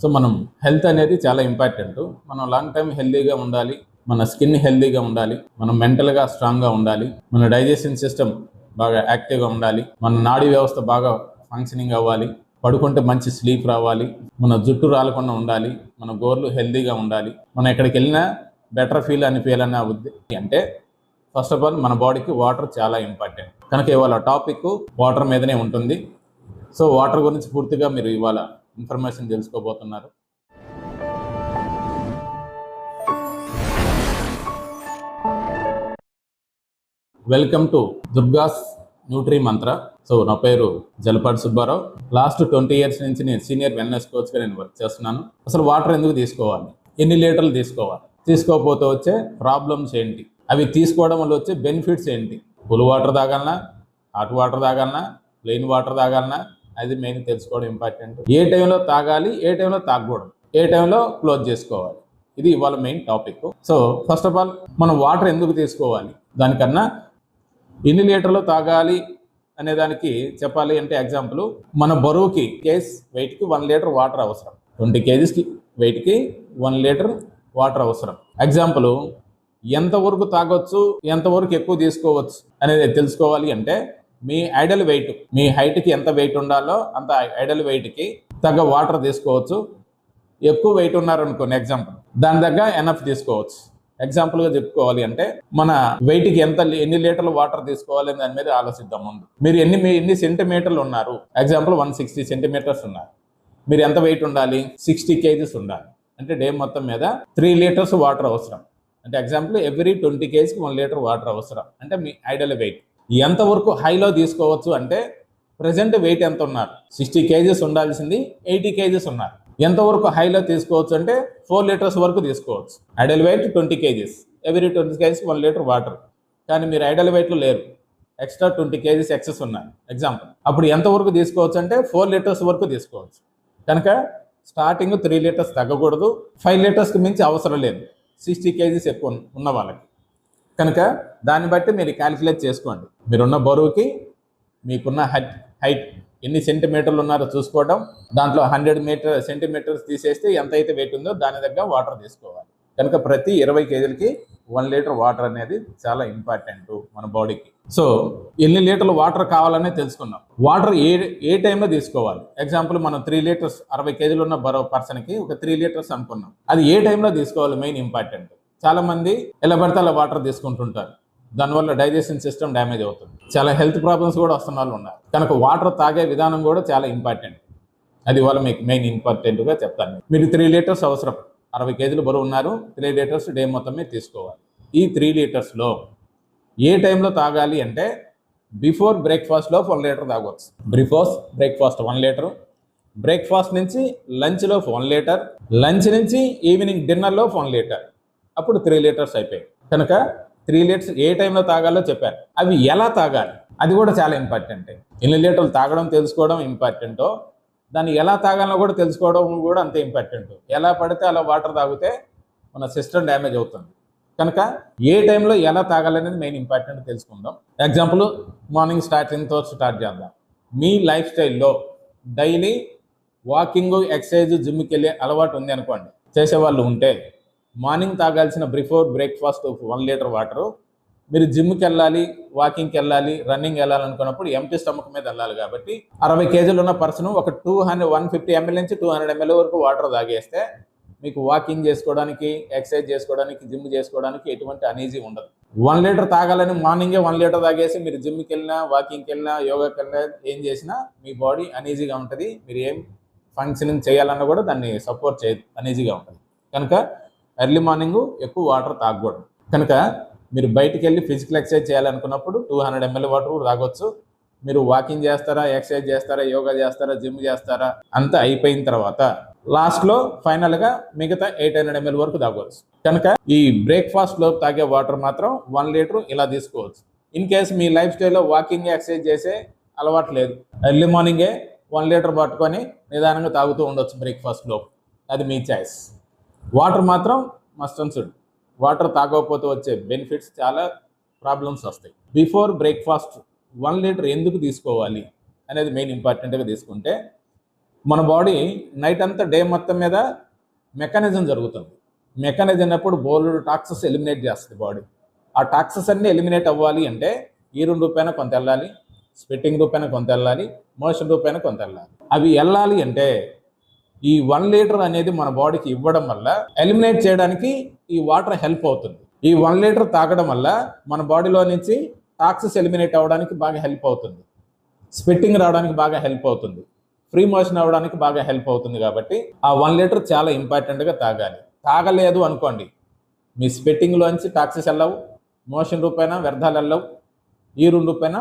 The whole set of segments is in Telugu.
సో మనం హెల్త్ అనేది చాలా ఇంపార్టెంట్. మనం లాంగ్ టైం హెల్తీగా ఉండాలి, మన స్కిన్ హెల్తీగా ఉండాలి, మనం మెంటల్గా స్ట్రాంగ్గా ఉండాలి, మన డైజెషన్ సిస్టమ్ బాగా యాక్టివ్గా ఉండాలి, మన నాడీ వ్యవస్థ బాగా ఫంక్షనింగ్ అవ్వాలి, పడుకుంటే మంచి స్లీప్ రావాలి, మన జుట్టు రాలకుండా ఉండాలి, మన గోర్లు హెల్తీగా ఉండాలి, మనం ఎక్కడికి వెళ్ళినా బెటర్ ఫీల్ అనిపించాలన్న ఉద్దేశం అంటే ఫస్ట్ ఆఫ్ ఆల్ మన బాడీకి వాటర్ చాలా ఇంపార్టెంట్. కనుక ఇవాళ టాపిక్ వాటర్ మీదనే ఉంటుంది. సో వాటర్ గురించి పూర్తిగా మీరు ఇవాళ ఇన్ఫర్మేషన్ తెలుసుకోబోతున్నారు. Welcome to Durga's nutri mantra. So నా పేరు జలపాటి సుబ్బారావు. లాస్ట్ 20 years నుంచి నేను సీనియర్ వెల్నెస్ కోచ్గా నేను వర్క్ చేస్తున్నాను. అసలు వాటర్ ఎందుకు తీసుకోవాలి, ఎన్ని లీటర్లు తీసుకోవాలి, తీసుకోకపోతే వచ్చే ప్రాబ్లమ్స్ ఏంటి, అవి తీసుకోవడం వల్ల వచ్చే బెనిఫిట్స్ ఏంటి, కూల్ వాటర్ తాగాలన్నా, హాట్ వాటర్ తాగాలన్నా, ప్లెయిన్ వాటర్ తాగాలన్నా, అది మెయిన్ తెలుసుకోవడం ఇంపార్టెంట్. ఏ టైంలో తాగాలి, ఏ టైంలో తాగకూడదు, ఏ టైంలో క్లోజ్ చేసుకోవాలి, ఇది ఇవాళ main topic. So first of all మనం వాటర్ ఎందుకు తీసుకోవాలి, దానికన్నా ఎన్ని లీటర్లు తాగాలి అనే దానికి చెప్పాలి అంటే ఎగ్జాంపుల్, మన బరువుకి వెయిట్కి 1 లీటర్ వాటర్ అవసరం. 20 kgs వెయిట్కి 1 లీటర్ వాటర్ అవసరం. ఎగ్జాంపుల్, ఎంతవరకు తాగొచ్చు, ఎంతవరకు ఎక్కువ తీసుకోవచ్చు అనేది తెలుసుకోవాలి అంటే మీ ఐడల్ వెయిట్, మీ హైట్కి ఎంత వెయిట్ ఉండాలో అంత ఐడల్ వెయిట్కి తగ్గ వాటర్ తీసుకోవచ్చు. ఎక్కువ వెయిట్ ఉన్నారనుకోండి ఎగ్జాంపుల్, దాని దగ్గర ఎనఫ్ తీసుకోవచ్చు. ఎగ్జాంపుల్గా చెప్పుకోవాలి అంటే మన వెయిట్కి ఎన్ని లీటర్లు వాటర్ తీసుకోవాలి దాని మీద ఆలోచిద్దాం. ముందు మీరు ఎన్ని సెంటీమీటర్లు ఉన్నారు, ఎగ్జాంపుల్ 160 సెంటీమీటర్స్ ఉన్నారు, మీరు ఎంత వెయిట్ ఉండాలి, 60 kgs ఉండాలి. అంటే డే మొత్తం మీద 3 లీటర్స్ వాటర్ అవసరం. అంటే ఎగ్జాంపుల్ ఎవ్రీ 20 kgsకి 1 లీటర్ వాటర్ అవసరం. అంటే మీ ఐడల్ వెయిట్ ఎంతవరకు హైలో తీసుకోవచ్చు అంటే ప్రజెంట్ వెయిట్ ఎంత ఉన్నారు, 60 kgs ఉండాల్సింది 80 kgs ఉన్నారు. ఎంతవరకు హైలో తీసుకోవచ్చు అంటే 4 లీటర్స్ వరకు తీసుకోవచ్చు. ఐడల్ వెయిట్ 20 kgs, ఎవ్రీ 20 kgsకి 1 లీటర్ వాటర్. కానీ మీరు ఐడల్ వెయిట్లో లేరు, ఎక్స్ట్రా 20 kgs ఎక్సెస్ ఉన్నారు ఎగ్జాంపుల్, అప్పుడు ఎంతవరకు తీసుకోవచ్చు అంటే 4 లీటర్స్ వరకు తీసుకోవచ్చు. కనుక స్టార్టింగ్ 3 లీటర్స్ తగ్గకూడదు, 5 లీటర్స్కి మించి అవసరం లేదు 60 kgs ఎక్కువ ఉన్న వాళ్ళకి. కనుక దాన్ని బట్టి మీరు క్యాలిక్యులేట్ చేసుకోండి. మీరున్న బరువుకి మీకున్న హైట్ ఎన్ని సెంటీమీటర్లు ఉన్నారో చూసుకోవడం, దాంట్లో 100 సెంటీమీటర్స్ తీసేస్తే ఎంత అయితే వెయిట్ ఉందో దాని దగ్గర వాటర్ తీసుకోవాలి. కనుక ప్రతి 20 kgలకి 1 లీటర్ వాటర్ అనేది చాలా ఇంపార్టెంట్ మన బాడీకి. సో ఎన్ని లీటర్లు వాటర్ కావాలనే తెలుసుకున్నాం. వాటర్ ఏ టైంలో తీసుకోవాలి. ఎగ్జాంపుల్ మనం 3 లీటర్స్ 60 kgలు ఉన్న బరువు పర్సన్కి ఒక 3 లీటర్స్ అనుకున్నాం, అది ఏ టైంలో తీసుకోవాలి మెయిన్ ఇంపార్టెంట్. చాలా మంది ఎలా పడితే అలా వాటర్ తీసుకుంటుంటారు, దానివల్ల డైజెషన్ సిస్టమ్ డ్యామేజ్ అవుతుంది, చాలా హెల్త్ ప్రాబ్లమ్స్ కూడా వస్తున్న వాళ్ళు ఉన్నారు. కనుక వాటర్ తాగే విధానం కూడా చాలా ఇంపార్టెంట్. అది వల్ల మీకు మెయిన్ ఇంపార్టెంట్గా చెప్తాను. మీరు 3 లీటర్స్ అవసరం, 60 kgలు బరువు ఉన్నారు, 3 లీటర్స్ డే మొత్తం మీద తీసుకోవాలి. ఈ 3 లీటర్స్లో ఏ టైంలో తాగాలి అంటే బిఫోర్ బ్రేక్ఫాస్ట్లో 1 లీటర్ తాగవచ్చు. బిఫోర్ బ్రేక్ఫాస్ట్ 1 లీటర్, బ్రేక్ఫాస్ట్ నుంచి లంచ్లో 1 లీటర్, లంచ్ నుంచి ఈవినింగ్ డిన్నర్లో 1 లీటర్, అప్పుడు 3 లీటర్స్ అయిపోయాయి. కనుక 3 లీటర్స్ ఏ టైంలో తాగాలో చెప్పారు. అవి ఎలా తాగాలి అది కూడా చాలా ఇంపార్టెంట్. ఎన్ని లీటర్లు తాగడం తెలుసుకోవడం ఇంపార్టెంటో, దాన్ని ఎలా తాగాలో కూడా తెలుసుకోవడం కూడా అంతే ఇంపార్టెంట్. ఎలా పడితే అలా వాటర్ తాగితే మన సిస్టమ్ డ్యామేజ్ అవుతుంది. కనుక ఏ టైంలో ఎలా తాగాలనేది మెయిన్ ఇంపార్టెంట్ తెలుసుకుందాం. ఎగ్జాంపుల్, మార్నింగ్ స్టార్టింగ్తో స్టార్ట్ చేద్దాం. మీ లైఫ్ స్టైల్లో డైలీ వాకింగ్, ఎక్సర్సైజ్, జిమ్కి వెళ్ళే అలవాటు ఉంది అనుకోండి, చేసేవాళ్ళు ఉంటే మార్నింగ్ తాగాల్సిన బిఫోర్ బ్రేక్ఫాస్ట్ 1 లీటర్ వాటరు, మీరు జిమ్కి వెళ్ళాలి, వాకింగ్కి వెళ్ళాలి, రన్నింగ్ వెళ్ళాలనుకున్నప్పుడు ఎంటీ స్టమక్ మీద వెళ్ళాలి. కాబట్టి 60 kgలు ఉన్న పర్సన్ ఒక 150 ml నుంచి 200 ml వరకు వాటర్ తాగేస్తే మీకు వాకింగ్ చేసుకోవడానికి, ఎక్సర్సైజ్ చేసుకోవడానికి, జిమ్ చేసుకోవడానికి ఎటువంటి అనీజీ ఉండదు. 1 లీటర్ తాగాలని మార్నింగే 1 లీటర్ తాగేసి మీరు జిమ్కి వెళ్ళినా, వాకింగ్కి వెళ్ళినా, యోగాకి వెళ్ళినా, ఏం చేసినా మీ బాడీ అనీజీగా ఉంటుంది. మీరు ఏం ఫంక్షనింగ్ చేయాలన్నా కూడా దాన్ని సపోర్ట్ చేయదు, అనీజీగా ఉంటుంది. కనుక ఎర్లీ మార్నింగ్ ఎక్కువ వాటర్ తాగకూడదు. కనుక మీరు బయటికి వెళ్ళి ఫిజికల్ ఎక్సర్సైజ్ చేయాలనుకున్నప్పుడు 200 ml వాటర్ తాగొచ్చు. మీరు వాకింగ్ చేస్తారా, ఎక్సర్సైజ్ చేస్తారా, యోగా చేస్తారా, జిమ్ చేస్తారా, అంతా అయిపోయిన తర్వాత లాస్ట్లో ఫైనల్గా మిగతా 800 ml వరకు తాగవచ్చు. కనుక ఈ బ్రేక్ఫాస్ట్లో తాగే వాటర్ మాత్రం 1 లీటర్ ఇలా తీసుకోవచ్చు. ఇన్ కేసు మీ లైఫ్ స్టైల్లో వాకింగ్, ఎక్సర్సైజ్ చేసే అలవాటు లేదు, ఎర్లీ మార్నింగే 1 లీటర్ పట్టుకొని నిదానంగా తాగుతూ ఉండొచ్చు బ్రేక్ఫాస్ట్లో, అది మీ చాయిస్. వాటర్ మాత్రం మస్ట్ అండ్ షుడ్. వాటర్ తాగకపోతే వచ్చే బెనిఫిట్స్ చాలా ప్రాబ్లమ్స్ వస్తాయి. బిఫోర్ బ్రేక్ఫాస్ట్ 1 లీటర్ ఎందుకు తీసుకోవాలి అనేది మెయిన్ ఇంపార్టెంట్గా తీసుకుంటే, మన బాడీ నైట్ అంతా డే మొత్తం మీద మెకానిజం జరుగుతుంది. మెకానిజం అప్పుడు బోల్డ్ టాక్సెస్ ఎలిమినేట్ చేస్తుంది బాడీ. ఆ టాక్సెస్ అన్నీ ఎలిమినేట్ అవ్వాలి అంటే యూరిన్ రూపేణ కొంత వెళ్ళాలి, స్వెట్టింగ్ రూపేణ కొంత వెళ్ళాలి, మోషన్ రూపేణ కొంత వెళ్ళాలి. అవి వెళ్ళాలి అంటే ఈ 1 లీటర్ అనేది మన బాడీకి ఇవ్వడం వల్ల ఎలిమినేట్ చేయడానికి ఈ వాటర్ హెల్ప్ అవుతుంది. ఈ 1 లీటర్ తాగడం వల్ల మన బాడీలో నుంచి టాక్సెస్ ఎలిమినేట్ అవ్వడానికి బాగా హెల్ప్ అవుతుంది, స్వెట్టింగ్ రావడానికి బాగా హెల్ప్ అవుతుంది, ఫ్రీ మోషన్ అవ్వడానికి బాగా హెల్ప్ అవుతుంది. కాబట్టి ఆ 1 లీటర్ చాలా ఇంపార్టెంట్గా తాగాలి. తాగలేదు అనుకోండి, మీ స్వెట్టింగ్లోంచి టాక్సెస్ వెళ్ళవు, మోషన్ రూపేణ వ్యర్థాలు వెళ్ళవు, యూరిన్ రూపేణ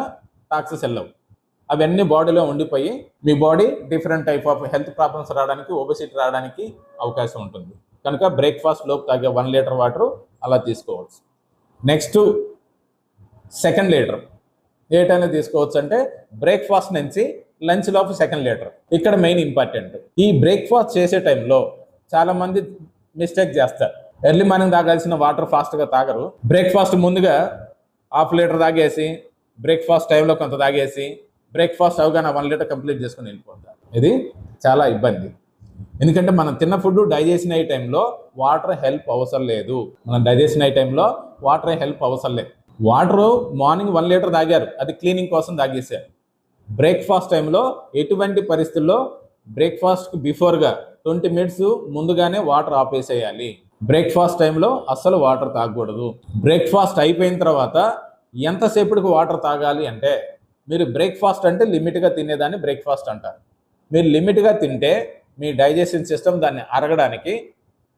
టాక్సెస్ వెళ్ళవు. అవన్నీ బాడీలో ఉండిపోయి మీ body different type of health problems రావడానికి, ఒబెసిటీ రావడానికి అవకాశం ఉంటుంది. కనుక బ్రేక్ఫాస్ట్ లోపు తాగే 1 లీటర్ వాటర్ అలా తీసుకోవచ్చు. నెక్స్ట్ 2nd లీటర్ ఏ టైంలో తీసుకోవచ్చు అంటే బ్రేక్ఫాస్ట్ నుంచి లంచ్ లోపు 2nd లీటర్. ఇక్కడ మెయిన్ ఇంపార్టెంట్, ఈ బ్రేక్ఫాస్ట్ చేసే టైంలో చాలామంది మిస్టేక్ చేస్తారు. ఎర్లీ మార్నింగ్ తాగాల్సిన వాటర్ ఫాస్ట్గా తాగరు. బ్రేక్ఫాస్ట్ ముందుగా 1/2 లీటర్ తాగేసి, బ్రేక్ఫాస్ట్ టైంలో కొంత తాగేసి, బ్రేక్ఫాస్ట్ అవగానే 1 లీటర్ కంప్లీట్ చేసుకుని వెళ్ళిపోతారు. ఇది చాలా ఇబ్బంది. ఎందుకంటే మనం తిన్న ఫుడ్ డైజెషన్ అయ్యే టైంలో వాటర్ హెల్ప్ అవసరం లేదు. మనం డైజెషన్ అయ్యే టైంలో వాటర్ హెల్ప్ అవసరం లేదు. వాటర్ మార్నింగ్ 1 లీటర్ తాగారు, అది క్లీనింగ్ కోసం తాగేశారు. బ్రేక్ఫాస్ట్ టైంలో ఎటువంటి పరిస్థితుల్లో బ్రేక్ఫాస్ట్కి బిఫోర్గా 20 మినిట్స్ ముందుగానే వాటర్ ఆపేసేయాలి. బ్రేక్ఫాస్ట్ టైంలో అస్సలు వాటర్ తాగకూడదు. బ్రేక్ఫాస్ట్ అయిపోయిన తర్వాత ఎంతసేపటికి వాటర్ తాగాలి అంటే, మీరు బ్రేక్ఫాస్ట్ అంటే లిమిట్గా తినేదాన్ని బ్రేక్ఫాస్ట్ అంటారు. మీరు లిమిట్గా తింటే మీ డైజెషన్ సిస్టమ్ దాన్ని అరగడానికి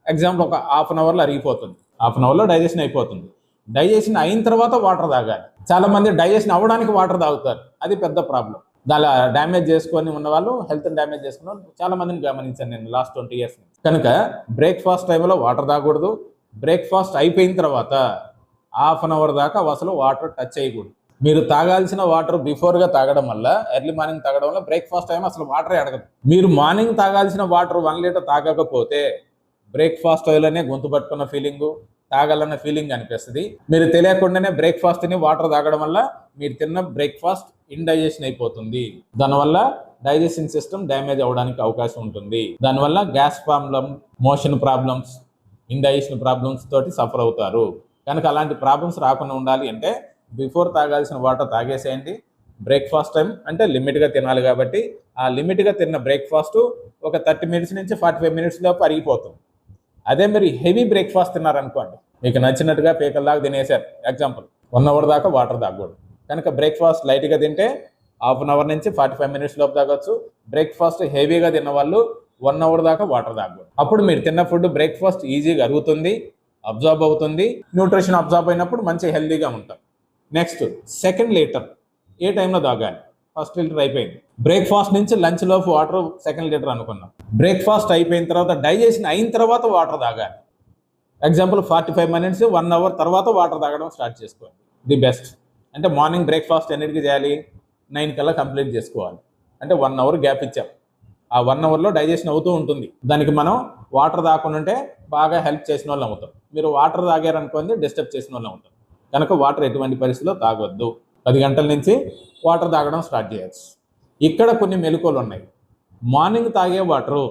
ఎగ్జాంపుల్ ఒక 1/2 అవర్లో అరిగిపోతుంది, 1/2 అవర్లో డైజెషన్ అయిపోతుంది. డైజెషన్ అయిన తర్వాత వాటర్ తాగాలి. చాలామంది డైజెషన్ అవ్వడానికి వాటర్ తాగుతారు, అది పెద్ద ప్రాబ్లం. దాని డ్యామేజ్ చేసుకొని ఉన్న వాళ్ళు, హెల్త్ డ్యామేజ్ చేసుకున్న వాళ్ళు చాలా మందిని గమనించాను నేను లాస్ట్ 20 years నుంచి. కనుక బ్రేక్ఫాస్ట్ టైంలో వాటర్ తాగకూడదు. బ్రేక్ఫాస్ట్ అయిపోయిన తర్వాత 1/2 అవర్ దాకా అసలు వాటర్ టచ్ చేయకూడదు. మీరు తాగాల్సిన వాటర్ బిఫోర్గా తాగడం వల్ల, ఎర్లీ మార్నింగ్ తాగడం వల్ల బ్రేక్ఫాస్ట్ టైం అసలు వాటరే అడగదు. మీరు మార్నింగ్ తాగాల్సిన వాటర్ 1 లీటర్ తాగకపోతే బ్రేక్ఫాస్ట్ టైంలోనే గొంతు పట్టుకున్న ఫీలింగు, తాగాలన్న ఫీలింగ్ అనిపిస్తుంది. మీరు తెలియకుండానే బ్రేక్ఫాస్ట్ తిని వాటర్ తాగడం వల్ల మీరు తిన్న బ్రేక్ఫాస్ట్ ఇండైజెషన్ అయిపోతుంది. దానివల్ల డైజెషన్ సిస్టమ్ డ్యామేజ్ అవ్వడానికి అవకాశం ఉంటుంది. దానివల్ల gas problem, motion problems, indigestion problems తోటి సఫర్ అవుతారు. కనుక అలాంటి ప్రాబ్లమ్స్ రాకుండా ఉండాలి అంటే బిఫోర్ తాగాల్సిన వాటర్ తాగేసేయండి. బ్రేక్ఫాస్ట్ టైం అంటే లిమిట్గా తినాలి కాబట్టి ఆ లిమిట్గా తిన్న బ్రేక్ఫాస్ట్ ఒక 30 మినిట్స్ నుంచి 45 మినిట్స్ లోపు అరిగిపోతుంది. అదే మీరు హెవీ బ్రేక్ఫాస్ట్ తిన్నారనుకోండి, మీకు నచ్చినట్టుగా పీకల్లాగా తినేశారు, ఎగ్జాంపుల్ 1 అవర్ దాకా వాటర్ తాగకూడదు. కనుక బ్రేక్ఫాస్ట్ లైట్గా తింటే 1/2 అవర్ నుంచి 45 మినిట్స్ లోపు తాగొచ్చు. బ్రేక్ఫాస్ట్ హెవీగా తిన్న వాళ్ళు 1 అవర్ దాకా వాటర్ తాగకూడదు. అప్పుడు మీరు తిన్న ఫుడ్ బ్రేక్ఫాస్ట్ ఈజీగా అరుగుతుంది, అబ్జార్బ్ అవుతుంది. న్యూట్రిషన్ అబ్జార్బ్ అయినప్పుడు మంచి హెల్తీగా ఉంటాం. నెక్స్ట్ 2nd లీటర్ ఏ టైంలో తాగాలి? 1st లీటర్ అయిపోయింది. బ్రేక్ఫాస్ట్ నుంచి లంచ్ లోపు వాటర్ 2nd లీటర్ అనుకున్నాం. బ్రేక్ఫాస్ట్ అయిపోయిన తర్వాత డైజెషన్ అయిన తర్వాత వాటర్ తాగాలి. ఎగ్జాంపుల్ 45 మినిట్స్ 1 అవర్ తర్వాత వాటర్ తాగడం స్టార్ట్ చేసుకోవాలి. The best. అంటే మార్నింగ్ బ్రేక్ఫాస్ట్ ఎన్నిటికి చేయాలి? 9 కల్లా కంప్లీట్ చేసుకోవాలి. అంటే 1 అవర్ గ్యాప్ ఇచ్చాం. ఆ 1 అవర్లో డైజెషన్ అవుతూ ఉంటుంది. దానికి మనం వాటర్ తాగకుండా ఉంటే బాగా హెల్ప్ చేసిన వాళ్ళు అవుతాం. మీరు వాటర్ తాగారనుకోండి డిస్టర్బ్ చేసిన వాళ్ళు అవుతాం. కనుక వాటర్ ఎటువంటి పరిస్థితిలో తాగొద్దు. 10 గంటల నుంచి వాటర్ తాగడం స్టార్ట్ చేయొచ్చు. ఇక్కడ కొన్ని మెలకువలు ఉన్నాయి. మార్నింగ్ తాగే వాటరు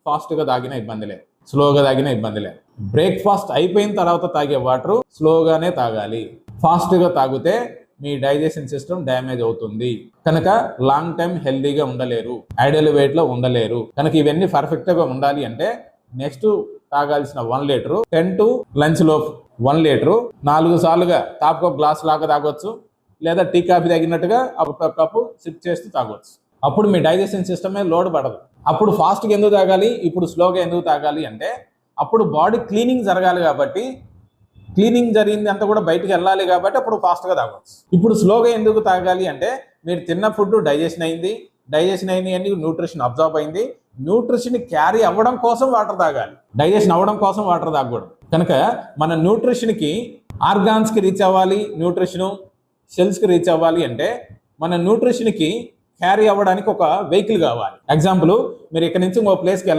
ఫాస్ట్గా తాగిన ఇబ్బంది లేదు, స్లోగా తాగిన ఇబ్బంది లేదు. బ్రేక్ఫాస్ట్ అయిపోయిన తర్వాత తాగే వాటరు స్లోగానే తాగాలి. ఫాస్ట్గా తాగితే మీ డైజెషన్ సిస్టమ్ డ్యామేజ్ అవుతుంది. కనుక లాంగ్ టైం హెల్దీగా ఉండలేరు, ఐడియల్ వెయిట్లో ఉండలేరు. కనుక ఇవన్నీ పర్ఫెక్ట్గా ఉండాలి అంటే నెక్స్ట్ తాగాల్సిన 1 లీటరు 10 to లంచ్ లోపు 1 లీటరు 4 సార్లుగా తాపకు గ్లాస్ లాగా తాగొచ్చు, లేదా టీ కాఫీ తాగినట్టుగా ఒక కప్పు సిప్ చేస్తూ తాగొచ్చు. అప్పుడు మీ డైజెషన్ సిస్టమ్ మీద లోడ్ పడదు. అప్పుడు ఫాస్ట్గా ఎందుకు తాగాలి, ఇప్పుడు స్లోగా ఎందుకు తాగాలి అంటే అప్పుడు బాడీ క్లీనింగ్ జరగాలి కాబట్టి, క్లీనింగ్ జరిగింది అంతా కూడా బయటికి వెళ్ళాలి కాబట్టి అప్పుడు ఫాస్ట్గా తాగవచ్చు. ఇప్పుడు స్లోగా ఎందుకు తాగాలి అంటే మీరు తిన్న ఫుడ్ డైజెషన్ అయింది, డైజెషన్ అయింది అని న్యూట్రిషన్ అబ్జార్బ్ అయింది, న్యూట్రిషన్ క్యారీ అవ్వడం కోసం వాటర్ తాగాలి, డైజెషన్ అవ్వడం కోసం వాటర్ తాగకూడదు. కనుక మన న్యూట్రిషన్కి, ఆర్గాన్స్కి రీచ్ అవ్వాలి, న్యూట్రిషను సెల్స్కి రీచ్ అవ్వాలి అంటే మన న్యూట్రిషన్కి క్యారీ అవ్వడానికి ఒక వెహికల్ కావాలి. ఎగ్జాంపుల్, మీరు ఇక్కడ నుంచి ఇంకో ప్లేస్కి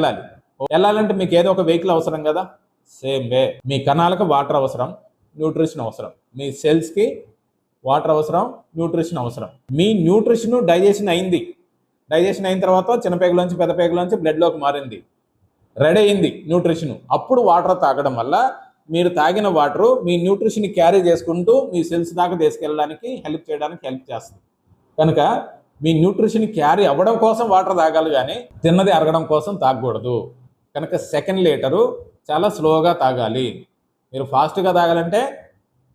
వెళ్ళాలంటే మీకు ఏదో ఒక వెహికల్ అవసరం కదా. సేమ్ వే మీ కణాలకు వాటర్ అవసరం, న్యూట్రిషన్ అవసరం, మీ సెల్స్కి వాటర్ అవసరం, న్యూట్రిషన్ అవసరం. మీ న్యూట్రిషన్ డైజెషన్ అయింది, డైజెషన్ అయిన తర్వాత చిన్న పేగులోంచి పెద్ద పేగులోంచి బ్లడ్లోకి మారింది, రెడీ అయింది న్యూట్రిషన్. అప్పుడు వాటర్ తాగడం వల్ల మీరు తాగిన వాటర్ మీ న్యూట్రిషన్ క్యారీ చేసుకుంటూ మీ సెల్స్ దాకా తీసుకెళ్ళడానికి హెల్ప్ చేస్తుంది. కనుక మీ న్యూట్రిషన్ క్యారీ అవ్వడం కోసం వాటర్ తాగాలి, కానీ తిన్నది అరగడం కోసం తాగకూడదు. కనుక సెకండ్ లీటరు చాలా స్లోగా తాగాలి. మీరు ఫాస్ట్గా తాగాలంటే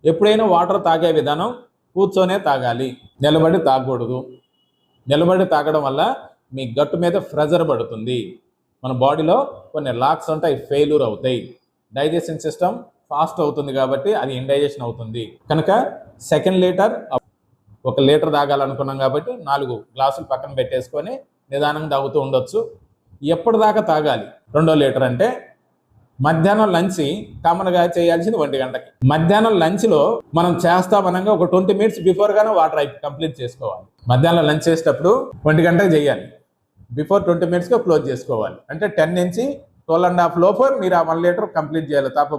ఎప్పుడైనా వాటర్ తాగే విధానం కూర్చొనే తాగాలి, నిలబడి తాగకూడదు. నిలబడి తాగడం వల్ల మీ గట్టు మీద ప్రెజర్ పడుతుంది, మన బాడీలో కొన్ని లాక్స్ ఉంటాయి, ఫెయిల్యూర్ అవుతాయి, డైజెషన్ సిస్టమ్ ఫాస్ట్ అవుతుంది, కాబట్టి అది ఇండైజెషన్ అవుతుంది. కనుక సెకండ్ లీటర్ 1 లీటర్ తాగాలనుకున్నాం కాబట్టి 4 గ్లాసులు పక్కన పెట్టేసుకొని నిదానంగా తాగుతూ ఉండొచ్చు. ఎప్పటిదాకా తాగాలి? 2వ లీటర్ అంటే మధ్యాహ్నం లంచ్ కామన్గా చేయాల్సింది 1 గంటకి. మధ్యాహ్నం లంచ్లో మనం చేస్తామనగా ఒక 20 మినిట్స్ బిఫోర్గానే వాటర్ కంప్లీట్ చేసుకోవాలి. మధ్యాహ్నం లంచ్ చేసేటప్పుడు 1 గంటకి చేయాలి, బిఫోర్ 20 మినిట్స్గా క్లోజ్ చేసుకోవాలి. అంటే 10 నుంచి 12.5 లోపు మీరు ఆ 1 లీటర్ కంప్లీట్ చేయాలి, తాప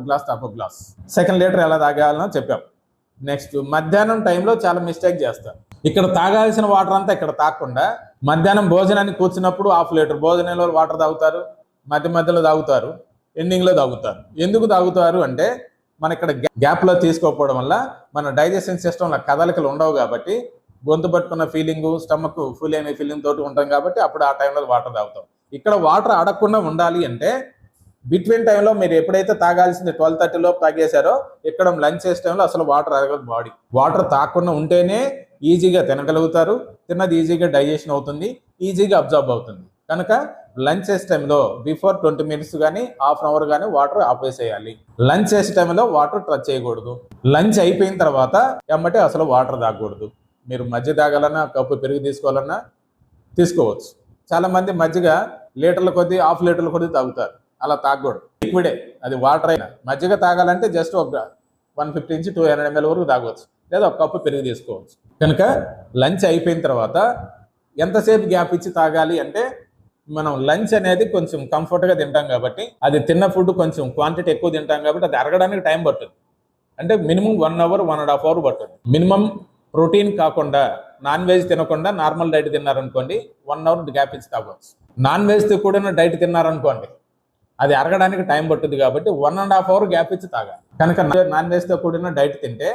గ్లాస్. సెకండ్ లీటర్ ఎలా తాగాలనో చెప్పాం. నెక్స్ట్, మధ్యాహ్నం టైంలో చాలా మిస్టేక్ చేస్తారు. ఇక్కడ తాగాల్సిన వాటర్ అంతా ఇక్కడ తాగకుండా మధ్యాహ్నం భోజనానికి కూర్చున్నప్పుడు 1/2 లీటర్ భోజనంలో వాటర్ తాగుతారు, మధ్యలో తాగుతారు, ఎండింగ్లో తాగుతారు. ఎందుకు తాగుతారు అంటే మన ఇక్కడ గ్యాప్లో తీసుకోకపోవడం వల్ల మన డైజెషన్ సిస్టంలో కదలికలు ఉండవు, కాబట్టి గొంతు పట్టుకున్న ఫీలింగు, స్టమక్ ఫుల్ అయిన ఫీలింగ్ తోటి ఉంటాం, కాబట్టి అప్పుడు ఆ టైంలో వాటర్ తాగుతాం. ఇక్కడ వాటర్ అడగకుండా ఉండాలి అంటే బిట్వీన్ టైంలో మీరు ఎప్పుడైతే తాగాల్సింది 12:30 లోపు తాగేశారో ఇక్కడ లంచ్ చేసే టైంలో అసలు వాటర్ అడగదు బాడీ. వాటర్ తాగకుండా ఉంటేనే ఈజీగా తినగలుగుతారు, తిన్నది ఈజీగా డైజెషన్ అవుతుంది, ఈజీగా అబ్జర్వ్ అవుతుంది. కనుక లంచ్ చేసే టైంలో బిఫోర్ 20 మినిట్స్ కానీ 1/2 అవర్ కానీ వాటర్ ఆపేసేయాలి. లంచ్ చేసే టైంలో వాటర్ టచ్ చేయకూడదు. లంచ్ అయిపోయిన తర్వాత ఎమ్మటే అసలు వాటర్ తాగకూడదు. మీరు మజ్జిగ తాగాలన్నా, కప్పు పెరుగు తీసుకోవాలన్నా తీసుకోవచ్చు. చాలామంది మజ్జిగ లీటర్ల కొద్దీ 1/2 లీటర్ల కొద్దీ తాగుతారు, అలా తాగకూడదు. లిక్విడే, అది వాటర్ అయినా. మజ్జిగ తాగాలంటే జస్ట్ ఒక 150 నుంచి 200 ml వరకు తాగవచ్చు, లేదా ఒక కప్పు పెరుగు తీసుకోవచ్చు. కనుక లంచ్ అయిపోయిన తర్వాత ఎంతసేపు గ్యాప్ ఇచ్చి తాగాలి అంటే మనం లంచ్ అనేది కొంచెం కంఫర్ట్గా తింటాం కాబట్టి, అది తిన్న ఫుడ్ కొంచెం క్వాంటిటీ ఎక్కువ తింటాం కాబట్టి అది అరగడానికి టైం పడుతుంది. అంటే మినిమం 1 అవర్ 1.5 అవర్ పడుతుంది. మినిమం ప్రోటీన్ కాకుండా నాన్ వెజ్ తినకుండా నార్మల్ డైట్ తిన్నారనుకోండి 1 అవర్ గ్యాప్ ఇచ్చి తాగవచ్చు. నాన్ వెజ్తో కూడిన డైట్ తిన్నారనుకోండి అది అరగడానికి టైం పడుతుంది, కాబట్టి 1.5 అవర్ గ్యాప్ ఇచ్చి తాగాలి. కనుక నాన్ వెజ్తో కూడిన డైట్ తింటే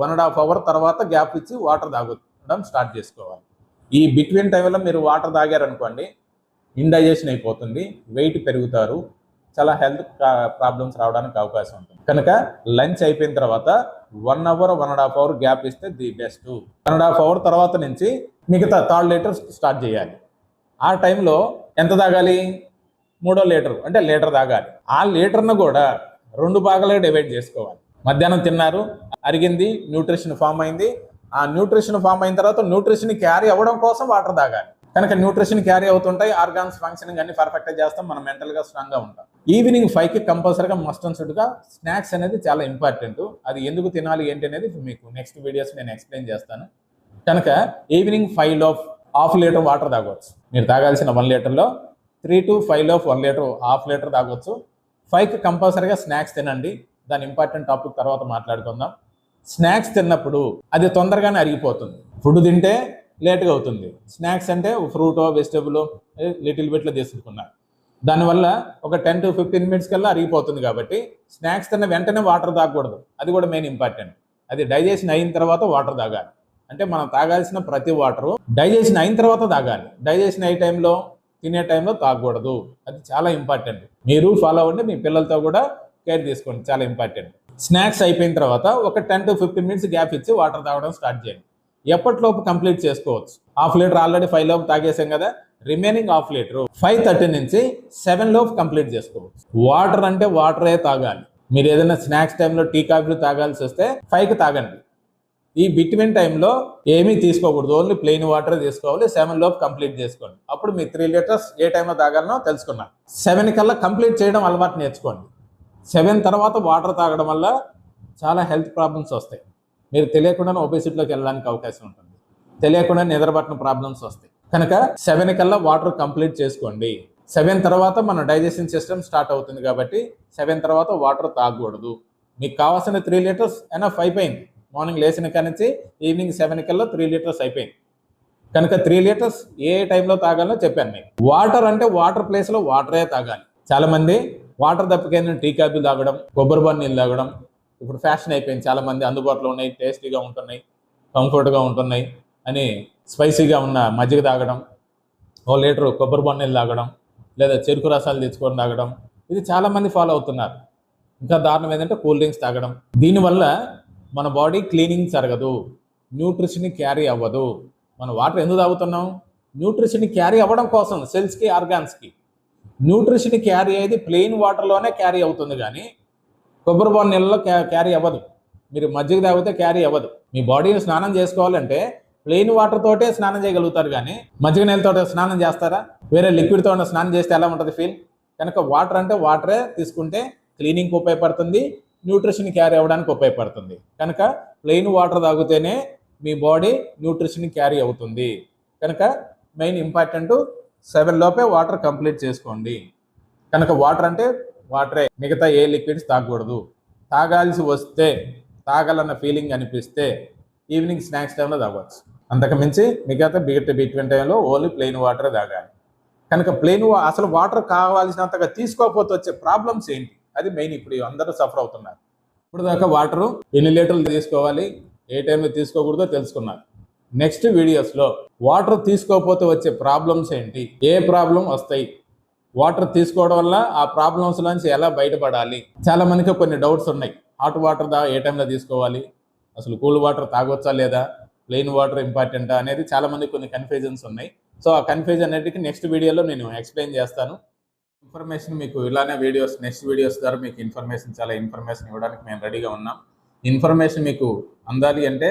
1.5 అవర్ తర్వాత గ్యాప్ ఇచ్చి వాటర్ తాగడం స్టార్ట్ చేసుకోవాలి. ఈ బిట్వీన్ టైంలో మీరు వాటర్ తాగారనుకోండి ఇండైజెషన్ అయిపోతుంది, వెయిట్ పెరుగుతారు, చాలా హెల్త్ ప్రాబ్లమ్స్ రావడానికి అవకాశం ఉంటుంది. కనుక లంచ్ అయిపోయిన తర్వాత 1 అవర్ 1.5 అవర్ గ్యాప్ ఇస్తే ది బెస్ట్. 1.5 అవర్ తర్వాత నుంచి మిగతా 3rd లీటర్ స్టార్ట్ చేయాలి. ఆ టైంలో ఎంత తాగాలి? 3వ లీటర్ అంటే లీటర్ తాగాలి. ఆ లీటర్ను కూడా 2 భాగాలుగా డివైడ్ చేసుకోవాలి. మధ్యాహ్నం తిన్నారు, అరిగింది, న్యూట్రిషన్ ఫామ్ అయింది. ఆ న్యూట్రిషన్ ఫామ్ అయిన తర్వాత న్యూట్రిషన్ క్యారీ అవ్వడం కోసం వాటర్ తాగాలి. కనుక న్యూట్రిషన్ క్యారీ అవుతుంటాయి, ఆర్గాన్స్ ఫంక్షనింగ్ అన్ని పర్ఫెక్ట్గా చేస్తాం, మనం మెంటల్గా స్ట్రాంగ్గా ఉంటాం. ఈవినింగ్ 5కి కంపల్సరీగా మస్ట్ అండ్ షుడ్గా స్నాక్స్ అనేది చాలా ఇంపార్టెంట్. అది ఎందుకు తినాలి ఏంటి అనేది మీకు నెక్స్ట్ వీడియోస్ నేను ఎక్స్ప్లెయిన్ చేస్తాను. కనుక ఈవినింగ్ 5 లోపు 1/2 లీటర్ వాటర్ తాగవచ్చు. మీరు తాగాల్సిన 1 లీటర్లో 3 to 5 లోపు 1 లీటర్ 1/2 లీటర్ తాగొచ్చు. 5కి కంపల్సరీగా స్నాక్స్ తినండి. దాని ఇంపార్టెంట్ టాపిక్ తర్వాత మాట్లాడుకుందాం. స్నాక్స్ తిన్నప్పుడు అది తొందరగానే అరిగిపోతుంది. ఫుడ్ తింటే లేట్గా అవుతుంది. స్నాక్స్ అంటే ఫ్రూటో వెజిటబుల్ లిటిల్ బిట్లో తీసుకున్నారు, దానివల్ల ఒక 10 to 15 మినిట్స్ కల్లా అరిగిపోతుంది. కాబట్టి స్నాక్స్ తిన్న వెంటనే వాటర్ తాగకూడదు, అది కూడా మెయిన్ ఇంపార్టెంట్. అది డైజెషన్ అయిన తర్వాత వాటర్ తాగాలి. అంటే మనం తాగాల్సిన ప్రతి వాటరు డైజెషన్ అయిన తర్వాత తాగాలి. డైజెషన్ అయ్యే టైంలో తినే టైంలో తాగకూడదు, అది చాలా ఇంపార్టెంట్. మీరు ఫాలో అవ్వండి, మీ పిల్లలతో కూడా కేర్ తీసుకోండి, చాలా ఇంపార్టెంట్. స్నాక్స్ అయిపోయిన తర్వాత ఒక 10 to 15 మినిట్స్ గ్యాప్ ఇచ్చి వాటర్ తాగడం స్టార్ట్ చేయండి. ఎప్పటిలోపు కంప్లీట్ చేసుకోవచ్చు. 1/2 లీటర్ ఆల్రెడీ 5 లోపు తాగేసాం కదా, రిమైనింగ్ 1/2 లీటర్ 5:30 నుంచి 7 లోపు కంప్లీట్ చేసుకోవచ్చు. వాటర్ అంటే వాటరే తాగాలి. మీరు ఏదైనా స్నాక్స్ టైంలో టీ కాఫీలు తాగాల్సి వస్తే 5కి తాగండి. ఈ బిట్వీన్ టైంలో ఏమీ తీసుకోకూడదు, ఓన్లీ ప్లెయిన్ వాటర్ తీసుకోవాలి. 7 లోపు కంప్లీట్ చేసుకోండి. అప్పుడు మీ 3 లీటర్స్ ఏ టైంలో తాగాలనో తెలుసుకున్నాను. 7 కల్లా కంప్లీట్ చేయడం అలవాటు నేర్చుకోండి. 7 తర్వాత వాటర్ తాగడం వల్ల చాలా హెల్త్ ప్రాబ్లమ్స్ వస్తాయి. మీరు తెలియకుండానే ఒబేసిటీలోకి వెళ్ళడానికి అవకాశం ఉంటుంది, తెలియకుండా నిద్రపట్టిన ప్రాబ్లమ్స్ వస్తాయి. కనుక 7 కల్లా వాటర్ కంప్లీట్ చేసుకోండి. 7 తర్వాత మన డైజెషన్ సిస్టమ్ స్టార్ట్ అవుతుంది, కాబట్టి 7 తర్వాత వాటర్ తాగకూడదు. మీకు కావాల్సిన 3 లీటర్స్ ఎనఫ్ అయిపోయింది. మార్నింగ్ లేచిన కాడి నుంచి ఈవినింగ్ 7 కల్లా 3 లీటర్స్ అయిపోయింది. కనుక 3 లీటర్స్ ఏ టైంలో తాగాలో చెప్పాను మీకు. వాటర్ అంటే వాటర్ ప్లేస్లో వాటరే తాగాలి. చాలా మంది వాటర్ తప్పికేంద్ర టీ కాఫీ తాగడం, కొబ్బరి బొండ నీళ్ళు తాగడం ఇప్పుడు ఫ్యాషన్ అయిపోయింది. చాలా మంది అందుబాటులో ఉన్నాయి, టేస్టీగా ఉంటున్నాయి, కంఫర్ట్గా ఉంటున్నాయి అని స్పైసీగా ఉన్న మజ్జిగ తాగడం, 1 లీటర్ కొబ్బరి బొండ నీళ్ళు తాగడం, లేదా చెరుకు రసాలు తెచ్చుకొని తాగడం, ఇది చాలామంది ఫాలో అవుతున్నారు. ఇంకా దారుణం ఏంటంటే కూల్ డ్రింక్స్ తాగడం. దీనివల్ల మన బాడీ క్లీనింగ్ జరగదు, న్యూట్రిషన్ క్యారీ అవ్వదు. మనం వాటర్ ఎందుకు తాగుతున్నాం? న్యూట్రిషన్ క్యారీ అవ్వడం కోసం, సెల్స్కి, ఆర్గాన్స్కి. న్యూట్రిషన్ క్యారీ అయ్యేది ప్లెయిన్ వాటర్లోనే క్యారీ అవుతుంది, కానీ కొబ్బరి బొండ నీళ్ళలో క్యారీ అవ్వదు. మీరు మజ్జిగ తాగితే క్యారీ అవ్వదు. మీ బాడీని స్నానం చేసుకోవాలంటే ప్లెయిన్ వాటర్ తోటే స్నానం చేయగలుగుతారు, కానీ మజ్జిగ నీళ్ళతో స్నానం చేస్తారా? వేరే లిక్విడ్తో స్నానం చేస్తే ఎలా ఉంటుంది ఫీల్? కనుక వాటర్ అంటే వాటరే తీసుకుంటే క్లీనింగ్కి ఉపయోగపడుతుంది, న్యూట్రిషన్ క్యారీ అవ్వడానికి ఉపయోగపడుతుంది. కనుక ప్లెయిన్ వాటర్ తాగితేనే మీ బాడీ న్యూట్రిషన్ క్యారీ అవుతుంది. కనుక మెయిన్ ఇంపార్టెంట్ 7 లోపే వాటర్ కంప్లీట్ చేసుకోండి. కనుక వాటర్ అంటే వాటరే, మిగతా ఏ లిక్విడ్స్ తాగకూడదు. తాగాల్సి వస్తే, తాగాలన్న ఫీలింగ్ అనిపిస్తే ఈవినింగ్ స్నాక్స్ టైంలో తాగవచ్చు. అంతకు మించి మిగతా బిట్వీన్ టైంలో ఓన్లీ ప్లెయిన్ వాటరే తాగాలి. కనుక అసలు వాటర్ కావాల్సినంతగా తీసుకోకపోతే వచ్చే ప్రాబ్లమ్స్ ఏంటి? అది మెయిన్ ఇప్పుడు అందరూ సఫర్ అవుతున్నారు. ఇప్పుడు దాకా వాటరు ఎన్ని లీటర్లు తీసుకోవాలి, ఏ టైంలో తీసుకోకూడదో తెలుసుకున్నారు. నెక్స్ట్ వీడియోస్లో వాటర్ తీసుకోకపోతే వచ్చే ప్రాబ్లమ్స్ ఏంటి, ఏ ప్రాబ్లం వస్తాయి, వాటర్ తీసుకోవడం వల్ల ఆ ప్రాబ్లమ్స్ నుంచి ఎలా బయటపడాలి. చాలా మందికి కొన్ని డౌట్స్ ఉన్నాయి. హాట్ వాటర్ ఏ టైంలో తీసుకోవాలి, అసలు కూల్ వాటర్ తాగొచ్చా లేదా, ప్లెయిన్ వాటర్ ఇంపార్టెంటా అనేది చాలా మందికి కొన్ని కన్ఫ్యూజన్స్ ఉన్నాయి. సో ఆ కన్ఫ్యూజన్ అన్నిటికీ నెక్స్ట్ వీడియోలో నేను ఎక్స్ప్లెయిన్ చేస్తాను. ఇన్ఫర్మేషన్ మీకు ఇలానే నెక్స్ట్ వీడియోస్ ద్వారా మీకు చాలా ఇన్ఫర్మేషన్ ఇవ్వడానికి మేము రెడీగా ఉన్నాం. ఇన్ఫర్మేషన్ మీకు అందాలి అంటే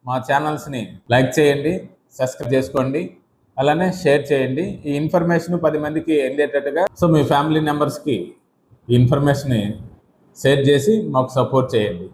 మా ఛానల్స్ని లైక్ చేయండి, సబ్స్క్రైబ్ చేసుకోండి, అలానే షేర్ చేయండి. ఈ ఇన్ఫర్మేషన్ 10 మందికి వెళ్ళేటట్టుగా సో మీ ఫ్యామిలీ మెంబర్స్కి ఈ ఇన్ఫర్మేషన్ షేర్ చేసి మాకు సపోర్ట్ చేయండి.